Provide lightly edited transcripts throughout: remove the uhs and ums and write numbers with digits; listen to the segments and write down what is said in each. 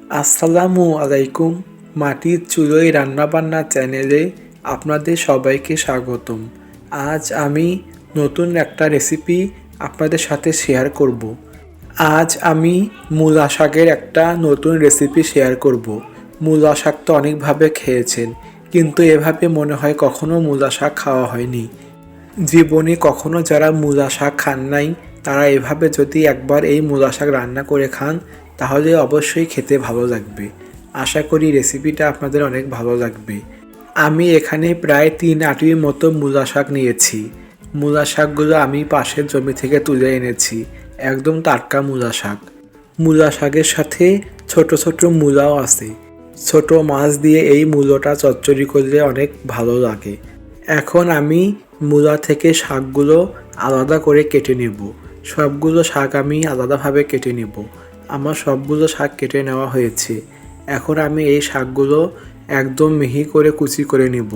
আসসালামু আলাইকুম। মাটির চুলোয় রান্নাবান্না চ্যানেলে আপনাদের সবাইকে স্বাগতম। আজ আমি নতুন একটা রেসিপি আপনাদের সাথে শেয়ার করব। আজ আমি মূলা শাকের একটা নতুন রেসিপি শেয়ার করব। মূলা শাক তো অনেকভাবে খেয়েছেন, কিন্তু এভাবে মনে হয় কখনো মূলা শাক খাওয়া হয়নি। জীবনে কখনো যারা মূলা শাক খান নাই, তারা এভাবে যদি একবার এই মূলা শাক রান্না করে খান, তাহলে অবশ্যই খেতে ভালো লাগবে। আশা করি রেসিপিটা আপনাদের অনেক ভালো লাগবে। আমি এখানে প্রায় 3 আটির মতো মূলা শাক নিয়েছি। মূলা শাকগুলো আমি পাশের জমি থেকে তুলে এনেছি, একদম টাটকা মূলা শাক। মূলা শাকের সাথে ছোট ছোট মূলাও আছে। ছোট মাছ দিয়ে এই মূলোটা চচ্চড়ি করলে অনেক ভালো লাগে। এখন আমি মূলা থেকে শাকগুলো আলাদা করে কেটে নেব। সবগুলো শাক আমি আলাদাভাবে কেটে নেব। আমার সবগুলো শাক কেটে নেওয়া হয়েছে। এখন আমি এই শাকগুলো একদম মিহি করে কুচি করে নেব।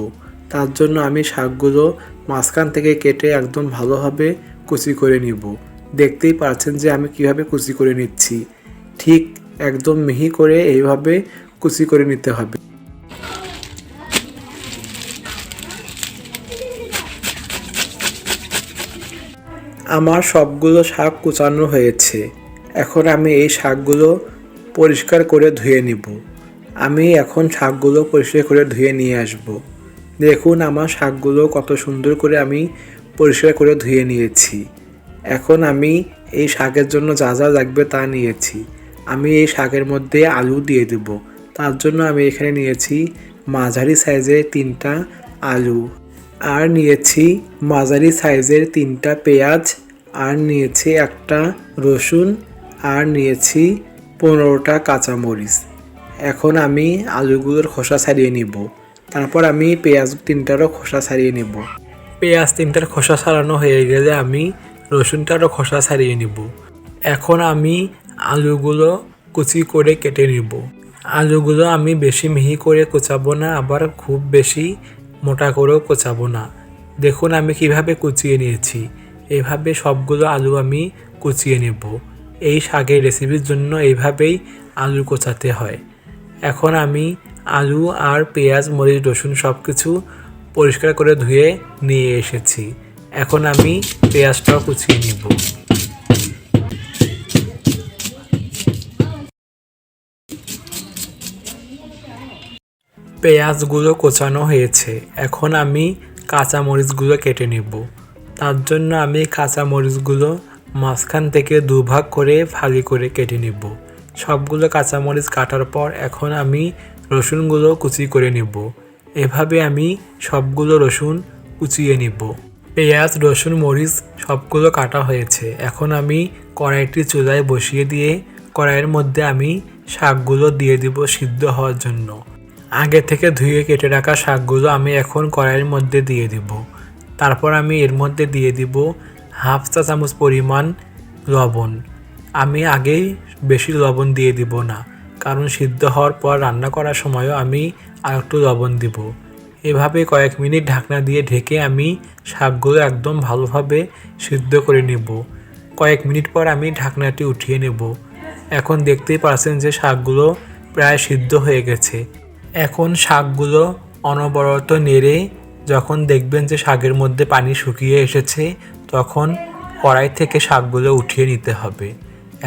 তার জন্য আমি শাকগুলো মাঝখান থেকে কেটে একদম ভালোভাবে কুচি করে নেব। দেখতেই পাচ্ছেন যে আমি কিভাবে কুচি করে নিচ্ছি। ঠিক একদম মিহি করে এইভাবে কুচি করে নিতে হবে। আমার সবগুলো শাক কুচানো হয়েছে। এখন আমি এই শাকগুলো পরিষ্কার করে ধুয়ে নিব। আমি এখন শাকগুলো পরিষ্কার করে ধুয়ে নিয়ে আসব। দেখুন আমার শাকগুলো কত সুন্দর করে আমি পরিষ্কার করে ধুয়ে নিয়েছি। এখন আমি এই শাকের জন্য যা যা লাগবে তা নিয়েছি। আমি এই শাকের মধ্যে আলু দিয়ে দেব। তার জন্য আমি এখানে নিয়েছি মাঝারি সাইজের 3টা আলু, আর নিয়েছি মাঝারি সাইজের 3টা পেঁয়াজ, আর নিয়েছি একটা রসুন, আর নিয়েছি 15টা কাঁচামরিচ। এখন আমি আলুগুলোর খোসা ছাড়িয়ে নিব। তারপর আমি পেঁয়াজ 3টারও খোসা ছাড়িয়ে নিব। পেঁয়াজ 3টার খোসা ছাড়ানো হয়ে গেলে আমি রসুনটারও খোসা ছাড়িয়ে নিব। এখন আমি আলুগুলো কুচি করে কেটে নিব। আলুগুলো আমি বেশি মিহি করে কোচাবো না, আবার খুব বেশি মোটা করেও কোচাবো না। দেখুন আমি কিভাবে কুচিয়ে নিয়েছি। এভাবে সবগুলো আলু আমি কুচিয়ে নেব। এই শাকের রেসিপির জন্য এইভাবেই আলু কোচাতে হয়। এখন আমি আলু আর পেঁয়াজ, মরিচ, রসুন সব কিছু পরিষ্কার করে ধুয়ে নিয়ে এসেছি। এখন আমি পেঁয়াজটাও কুচিয়ে নিব। পেঁয়াজগুলো কোচানো হয়েছে। এখন আমি কাঁচামরিচগুলো কেটে নেব। তার জন্য আমি কাঁচামরিচগুলো মাঝখান থেকে দুভাগ করে ফালি করে কেটে নেব। সবগুলো কাঁচামরিচ কাটার পর এখন আমি রসুনগুলো কুচি করে নেব। এভাবে আমি সবগুলো রসুন কুচিয়ে নেব। পেঁয়াজ, রসুন, মরিচ সবগুলো কাটা হয়েছে। এখন আমি কড়াইটি চুলায় বসিয়ে দিয়ে কড়াইয়ের মধ্যে আমি শাকগুলো দিয়ে দিব সিদ্ধ হওয়ার জন্য। আগে থেকে ধুয়ে কেটে রাখা শাকগুলো আমি এখন কড়াইয়ের মধ্যে দিয়ে দিব। তারপর আমি এর মধ্যে দিয়ে দিব হাফ চা চামচ পরিমাণ লবণ। আমি আগেই বেশি লবণ দিয়ে দিব না, কারণ সিদ্ধ হওয়ার পর রান্না করার সময়ও আমি আর একটু লবণ দিব। এভাবে কয়েক মিনিট ঢাকনা দিয়ে ঢেকে আমি শাকগুলো একদম ভালোভাবে সিদ্ধ করে নেব। কয়েক মিনিট পর আমি ঢাকনাটি উঠিয়ে নেব। এখন দেখতেই পাচ্ছেন যে শাকগুলো প্রায় সিদ্ধ হয়ে গেছে। এখন শাকগুলো অনবরত নেড়ে যখন দেখবেন যে শাকের মধ্যে পানি শুকিয়ে এসেছে, তখন কড়াই থেকে শাকগুলো উঠিয়ে নিতে হবে।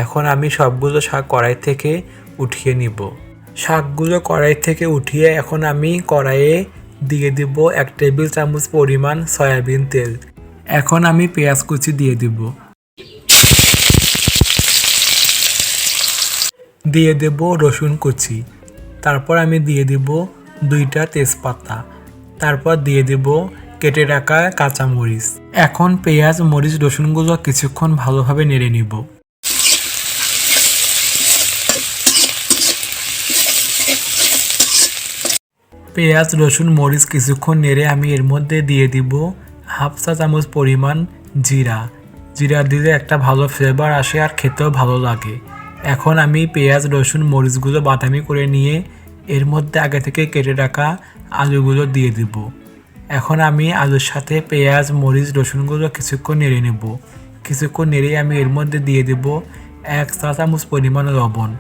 এখন আমি সবগুলো শাক কড়াই থেকে উঠিয়ে নিব। শাকগুলো কড়াই থেকে উঠিয়ে এখন আমি কড়াইয়ে দিয়ে দিব 1 টেবিল চামচ পরিমাণ সয়াবিন তেল। এখন আমি পেঁয়াজ কুচি দিয়ে দিব। দিয়ে দেব রসুন কুচি। তারপর আমি দিয়ে দিব 2টা তেজপাতা। তারপর দিয়ে দেব কেটে রাখা কাঁচামরিচ। এখন পেঁয়াজ, মরিচ, রসুনগুলো কিছুক্ষণ ভালোভাবে নেড়ে নিব। পেঁয়াজ, রসুন, মরিচ কিছুক্ষণ নেড়ে আমি এর মধ্যে দিয়ে দিব হাফ চা চামচ পরিমাণ জিরা। জিরা দিলে একটা ভালো ফ্লেভার আসে আর খেতেও ভালো লাগে। এখন আমি পেঁয়াজ, রসুন, মরিচগুলো বাদামি করে নিয়ে এর মধ্যে আগে থেকে কেটে রাখা আলুগুলো দিয়ে দিব। এখন আমি আলুর সাথে পেঁয়াজ, মরিচ, রসুনগুলো কিছুক্ষণ নেড়ে নেব। কিছুক্ষণ নেড়ে আমি এর মধ্যে দিয়ে দেব 1 চা চামচ পরিমাণ লবণ।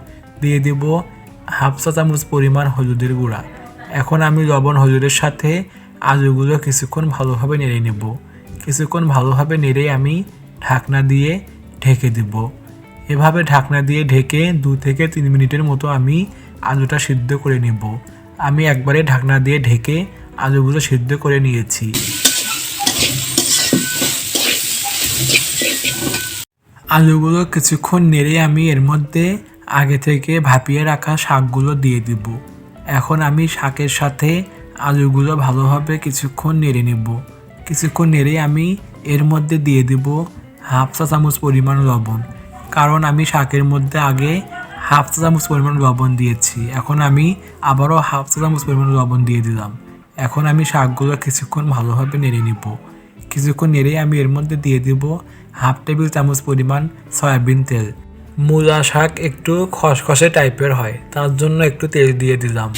দিয়ে দেব হাফ চা চামচ পরিমাণ হলুদের গুঁড়া। এখন আমি লবণ হলুদের সাথে আলুগুলো কিছুক্ষণ ভালোভাবে নেড়ে নেব। কিছুক্ষণ ভালোভাবে নেড়ে আমি ঢাকনা দিয়ে ঢেকে দেব। এভাবে ঢাকনা দিয়ে ঢেকে 2 থেকে 3 মিনিটের মতো আমি আলুটা সিদ্ধ করে নেব। আমি একবারে ঢাকনা দিয়ে ঢেকে আলুগুলো সিদ্ধ করে নিয়েছি। আলুগুলো কিছুক্ষণ নেড়ে আমি এর মধ্যে আগে থেকে ভাপিয়ে রাখা শাকগুলো দিয়ে দিব। এখন আমি শাকের সাথে আলুগুলো ভালোভাবে কিছুক্ষণ নেড়ে নেব। কিছুক্ষণ নেড়ে আমি এর মধ্যে দিয়ে দিব হাফ চা চামচ পরিমাণ লবণ, কারণ আমি শাকের মধ্যে আগে হাফ চা চামচ পরিমাণ লবণ দিয়েছি। এখন আমি আবারও হাফ চা চামচ পরিমাণ লবণ দিয়ে দিলাম। এখন আমি শাকগুলো কিছুক্ষণ ভালোভাবে নেড়ে নিব। কিছুক্ষণ নেড়ে আমি এর মধ্যে দিয়ে দিব হাফ টেবিল চামচ পরিমাণ সয়াবিন তেল। মূলা শাক একটু খসখসে টাইপের হয়, তার জন্য একটু তেল দিয়ে দিলাম।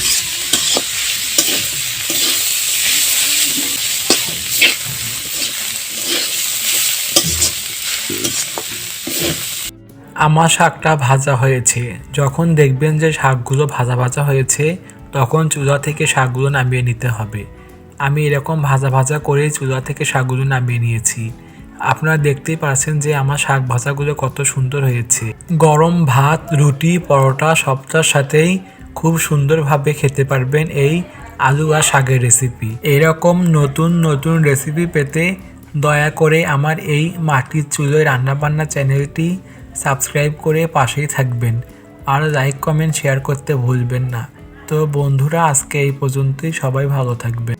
আমার শাকটা ভাজা হয়েছে। যখন দেখবেন যে শাকগুলো ভাজা ভাজা হয়েছে, তখন চুলা থেকে শাকগুলো নামিয়ে নিতে হবে। আমি এরকম ভাজা ভাজা করে চুলা থেকে শাকগুলো নামিয়ে নিয়েছি। আপনারা দেখতেই পাচ্ছেন যে আমার শাক ভাজাগুলো কত সুন্দর হয়েছে। গরম ভাত, রুটি, পরোটা সবটার সাথেই খুব সুন্দরভাবে খেতে পারবেন এই আলু আর শাকের রেসিপি। এরকম নতুন নতুন রেসিপি পেতে দয়া করে আমার এই মাটির চুলোয় রান্নাবান্না চ্যানেলটি সাবস্ক্রাইব করে পাশেই থাকবেন, আর লাইক কমেন্ট শেয়ার করতে ভুলবেন না। তো বন্ধুরা, আজকে এই পর্যন্তই। সবাই ভালো থাকবেন।